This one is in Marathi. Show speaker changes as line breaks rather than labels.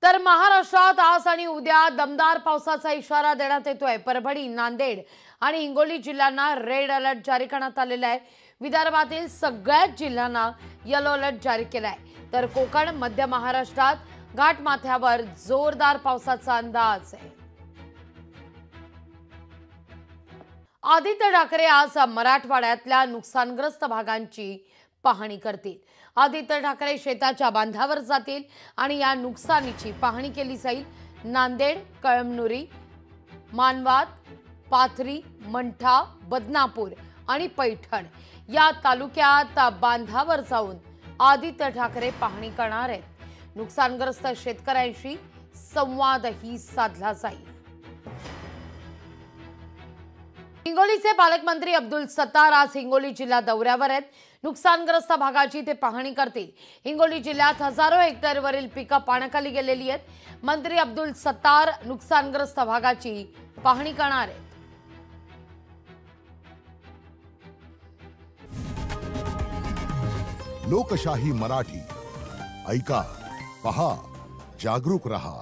तर महाराष्ट्रात आज आणि उद्या दमदार पावसाचा इशारा देण्यात येतोय। परभणी, नांदेड आणि हिंगोली जिल्ह्यांना रेड अलर्ट जारी करण्यात आलेला आहे। विदर्भातील सगळ्याच जिल्ह्यांना येलो अलर्ट जारी केला आहे। तर कोकण, मध्य महाराष्ट्रात घाटमाथ्यावर जोरदार पावसाचा अंदाज आहे। आदित्य ठाकरे आज मराठवाड्यातल्या नुकसानग्रस्त भागांची पाहणी करतील। आदित्य ठाकरे शेताच्या बांधावर जातील आणि या नुकसानीची पाहणी केली जाईल। नांदेड, कळमनुरी, मानवत, पाथरी, मंठा, बदनापूर आणि पैठण या तालुक्यात बांधावर जाऊन आदित्य ठाकरे पाहणी करणार आहेत। नुकसानग्रस्त शेतकऱ्यांशी संवादही साधला जाईल। हिंगोलीचे पालकमंत्री अब्दुल सत्तार आज हिंगोली जिल्हा दौऱ्यावर आहेत। नुकसानग्रस्त भागाची ते पाहणी करतील। हिंगोली जिल्ह्यात हजारो हेक्टरवरील पिकं पाण्याखाली गेलेली आहेत। मंत्री अब्दुल सत्तार नुकसानग्रस्त भागाची पाहणी करणार आहेत।
लोकशाही मराठी ऐका, पहा, जागरूक रहा।